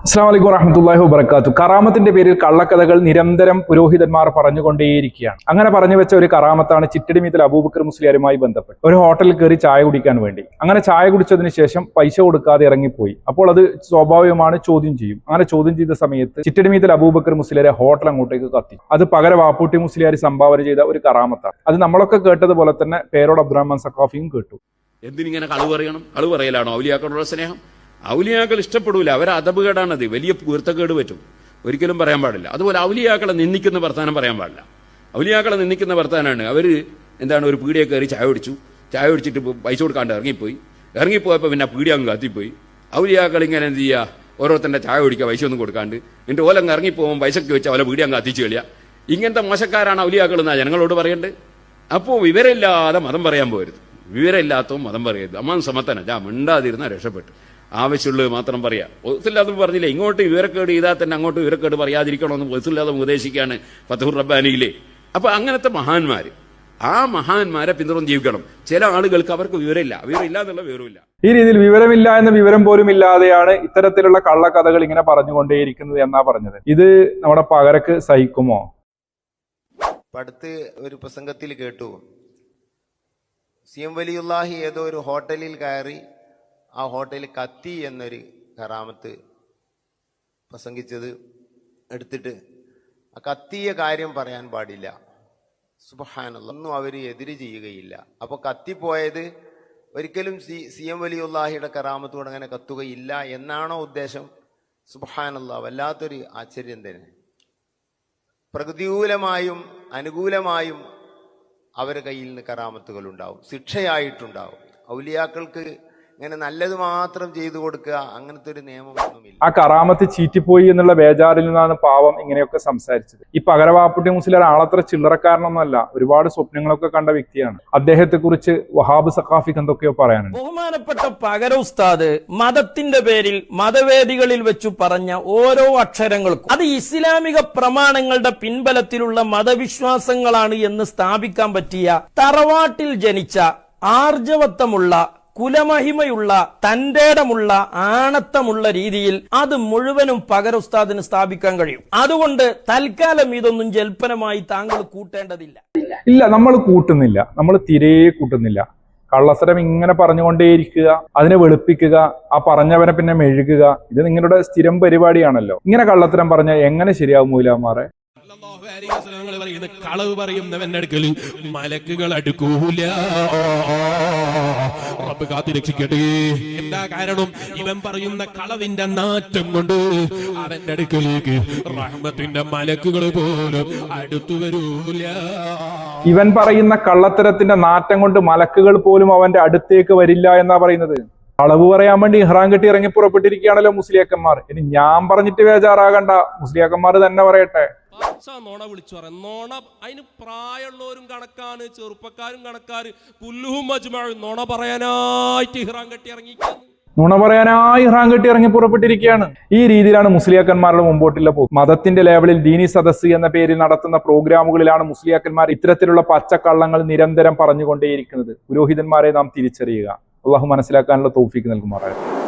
അസ്സലാമു അലൈക്കും വറഹ്മത്തുള്ളാഹി വബറകാതുഹു. കറാമത്തിന്റെ പേരിൽ കള്ളക്കഥകൾ നിരന്തരം പുരോഹിതന്മാർ പറഞ്ഞുകൊണ്ടേയിരിക്കുകയാണ്. അങ്ങനെ പറഞ്ഞു വെച്ച ഒരു കറാമത്താണ് ചിറ്റടിമീത്തൽ അബൂബക്കർ മുസ്ലിയാരുമായി ബന്ധപ്പെട്ട് ഒരു ഹോട്ടലിൽ കയറി ചായ കുടിക്കാൻ വേണ്ടി. അങ്ങനെ ചായ കുടിച്ചതിന് ശേഷം പൈസ കൊടുക്കാതെ ഇറങ്ങിപ്പോയി. അപ്പോൾ അത് സ്വാഭാവികമാണ്, ചോദ്യം ചെയ്യും. അങ്ങനെ ചോദ്യം ചെയ്ത സമയത്ത് ചിറ്റടിമീത്തൽ അബൂബക്കർ മുസ്ലിയാരെ ഹോട്ടൽ അങ്ങോട്ടേക്ക് കത്തി. അത് പകരം വാപ്പൂട്ടി മുസ്ലിയാർ സംഭാവന ചെയ്ത ഒരു കറാമത്താണ്. അത് നമ്മളൊക്കെ കേട്ടതുപോലെ തന്നെ പേരോട് അബ്ദുറഹ്മാൻ സഖാഫിയും കേട്ടു. എന്തിനിങ്ങനെ കളവ് പറയണം? കളവ് പറയലാണോ ഔലിയാക്കളോടുള്ള സ്നേഹം? ഔലിയാക്കൾ ഇഷ്ടപ്പെടൂല, അവരെ അതപകേടാണത്, വലിയ പൊരുത്തക്കേട് പറ്റും, ഒരിക്കലും പറയാൻ പാടില്ല. അതുപോലെ ഔലിയാക്കളെ നിന്ദിക്കുന്ന വർത്താനം പറയാൻ പാടില്ല. ഔലിയാക്കളെ നിന്ദിക്കുന്ന വർത്താനാണ് അവർ ഒരു പീടിയെ കയറി ചായ കുടിച്ചിട്ട് പൈസ കൊടുക്കാണ്ട് ഇറങ്ങിപ്പോയപ്പോൾ പിന്നെ പീടി അങ്ങ് കത്തിപ്പോയി. ഔലിയാക്കൾ ഇങ്ങനെ എന്ത് ചെയ്യുക, ഓരോരുത്തരുടെ ചായ കുടിക്കുക, പൈസ ഒന്നും കൊടുക്കാണ്ട്, എന്നിട്ട് ഓലങ്ങ് ഇറങ്ങിപ്പോകുമ്പോൾ പൈസക്ക് വെച്ചാൽ ഓല പീടി അങ്ങ് കത്തിച്ച് കളിയുക. ഇങ്ങനത്തെ മോശക്കാരാണ് ഔലിയാക്കൾ എന്നാണ് ജനങ്ങളോട് പറയേണ്ടത്. അപ്പോൾ വിവരമില്ലാതെ മതം പറയാൻ പോകരുത്, വിവരമില്ലാത്തവും മതം പറയരുത്. അമ്മാൻ സമത്തന മിണ്ടാതിരുന്ന രക്ഷപ്പെട്ടു. ആവശ്യമുള്ളത് മാത്രം പറയാം. ഒത്തില്ലാതെ പറഞ്ഞില്ലേ, ഇങ്ങോട്ട് വിവരക്കേട് ചെയ്താൽ തന്നെ അങ്ങോട്ട് വിവരക്കേട് പറയാതിരിക്കണമെന്ന് ഒത്തില്ലാതെ ഉപദേശിക്കുകയാണ് ഫതഹുർ റബ്ബാനിയിലെ. അപ്പൊ അങ്ങനത്തെ മഹാന്മാര്, ആ മഹാന്മാരെ പിന്തുടർന്ന് ജീവിക്കണം. ചില ആളുകൾക്ക് അവർക്ക് വിവരമില്ല എന്നുള്ള വിവരമില്ല. ഈ രീതിയിൽ വിവരമില്ല എന്ന വിവരം പോലും ഇല്ലാതെയാണ് ഇത്തരത്തിലുള്ള കള്ളക്കഥകൾ ഇങ്ങനെ പറഞ്ഞുകൊണ്ടേയിരിക്കുന്നത് എന്നാ പറഞ്ഞത്. ഇത് നമ്മുടെ പകരക്ക് സഹിക്കുമോ? അടുത്ത് ഒരു പ്രസംഗത്തിൽ കേട്ടു, സിഎം വലിയുല്ലാഹി ഏതോ ഒരു ഹോട്ടലിൽ കയറി ആ ഹോട്ടലിൽ കത്തി എന്നൊരു കറാമത്ത് പ്രസംഗിച്ചത് എടുത്തിട്ട് ആ കത്തിയ കാര്യം പറയാൻ പാടില്ല. സുബ്ഹാനല്ലാഹ്, ഒന്നും അവർ എതിര് ചെയ്യുകയില്ല. അപ്പോൾ കത്തിപ്പോയത് ഒരിക്കലും സിഎം വലിയുല്ലാഹിയുടെ കറാമത്തോട് അങ്ങനെ കത്തുകയില്ല എന്നാണോ ഉദ്ദേശം? സുബ്ഹാനല്ലാഹ്, വല്ലാത്തൊരു ആശ്ചര്യം തന്നെ. പ്രതികൂലമായും അനുകൂലമായും അവരുടെ കയ്യിൽ നിന്ന് കറാമത്തുകൾ ഉണ്ടാവും, ശിക്ഷയായിട്ടുണ്ടാവും. ഔലിയാക്കൾക്ക് ഇങ്ങനെ നല്ലത് മാത്രം ചെയ്തു കൊടുക്കുക, അങ്ങനത്തെ ഒരു നിയമമൊന്നുമില്ല. ആ കറാമത്ത് ചീറ്റിപ്പോയി എന്നുള്ള ബേജാറിൽ നിന്നാണ് പാവം ഇങ്ങനെയൊക്കെ സംസാരിച്ചത്. ഈ പകരവാപ്പുട്ടി മുസ്ലിയാർ ആളത്ര ചില്ലറക്കാരനൊന്നല്ല, ഒരുപാട് സ്വപ്നങ്ങളൊക്കെ കണ്ട വ്യക്തിയാണ്. അദ്ദേഹത്തെ കുറിച്ച് വഹാബ് സഖാഫിക്ക് എന്തൊക്കെയോ പറയാനുണ്ട്. ബഹുമാനപ്പെട്ട പകര ഉസ്താദ് മതത്തിന്റെ പേരിൽ മതവേദികളിൽ വെച്ചു പറഞ്ഞ ഓരോ അക്ഷരങ്ങൾക്കും അത് ഇസ്ലാമിക പ്രമാണങ്ങളുടെ പിൻബലത്തിലുള്ള മതവിശ്വാസങ്ങളാണ് എന്ന് സ്ഥാപിക്കാൻ പറ്റിയ, തറവാട്ടിൽ ജനിച്ച ആർജവത്വമുള്ള, കുലമഹിമയുള്ള, തന്റേടമുള്ള, ആണത്തമുള്ള രീതിയിൽ അത് മുഴുവനും പകര ഉസ്താദിന് സ്ഥാപിക്കാൻ കഴിയും. അതുകൊണ്ട് തൽക്കാലം ഇതൊന്നും ജൽപ്പനമായി താങ്കൾ കൂട്ടേണ്ടതില്ല. ഇല്ല, നമ്മൾ കൂട്ടുന്നില്ല, നമ്മൾ തീരെ കൂട്ടുന്നില്ല. കള്ളസരം ഇങ്ങനെ പറഞ്ഞുകൊണ്ടേയിരിക്കുക, അതിനെ വെളുപ്പിക്കുക, ആ പറഞ്ഞവനെ പിന്നെ മെഴുകുക, ഇത് നിങ്ങളുടെ സ്ഥിരം പരിപാടിയാണല്ലോ. ഇങ്ങനെ കള്ളത്തരം പറഞ്ഞാൽ എങ്ങനെ ശരിയാവും മൂലാമാറെ? കളവ് പറയുന്നവന്റെ അടുക്കൽ മലക്കുകൾ അടുക്കൂല. റബ്ബ് കാത്തിരക്ഷിക്കട്ടെ. എന്താ കാരണം? ഇവൻ പറയുന്ന കളവിന്റെ നാറ്റം കൊണ്ട് അവന്റെ അടുക്കലേക്ക് റഹ്മത്തിന്റെ മലക്കുകൾ പോലും അടുത്തു വരൂല. ഇവൻ പറയുന്ന കള്ളത്തരത്തിന്റെ നാറ്റം കൊണ്ട് മലക്കുകൾ പോലും അവന്റെ അടുത്തേക്ക് വരില്ല എന്നാ പറയുന്നത്. കളവ് പറയാൻ വേണ്ടി ഇഹ്റാം കെട്ടി ഇറങ്ങി പുറപ്പെട്ടിരിക്കുകയാണല്ലോ മുസ്ലിയാക്കന്മാർ. ഇനി ഞാൻ പറഞ്ഞിട്ട് ബേജാറാകണ്ട, മുസ്ലിയാക്കന്മാർ തന്നെ പറയട്ടെ. നോണ വിളിച്ചു പറയാം. നോണ അതിന് പ്രായമുള്ളവരും കണക്കാണ്, ചെറുപ്പക്കാരും കണക്കാര്, കുല്ലുഹും അജ്മഉൻ നോണ പറയാനായിട്ട് ഇഹ്റാം കെട്ടി ഇറങ്ങിയിരിക്കുന്നു. നുണ പറയാനായി ഇഹ്റാം കെട്ടി ഇറങ്ങി പുറപ്പെട്ടിരിക്കുകയാണ്. ഈ രീതിയിലാണ് മുസ്ലിയാക്കന്മാരുടെ മുമ്പോട്ടുള്ള പോക്ക്. മതത്തിന്റെ ലേവലിൽ ദീനി സദസ് എന്ന പേരിൽ നടത്തുന്ന പ്രോഗ്രാമുകളിലാണ് മുസ്ലിയാക്കന്മാർ ഇത്തരത്തിലുള്ള പച്ചക്കള്ളങ്ങൾ നിരന്തരം പറഞ്ഞുകൊണ്ടേയിരിക്കുന്നത്. പുരോഹിതന്മാരെ നാം തിരിച്ചറിയുക. അള്ളാഹു മനസ്സിലാക്കാനുള്ള തൗഫീക്ക് നൽകുമാറാകട്ടെ.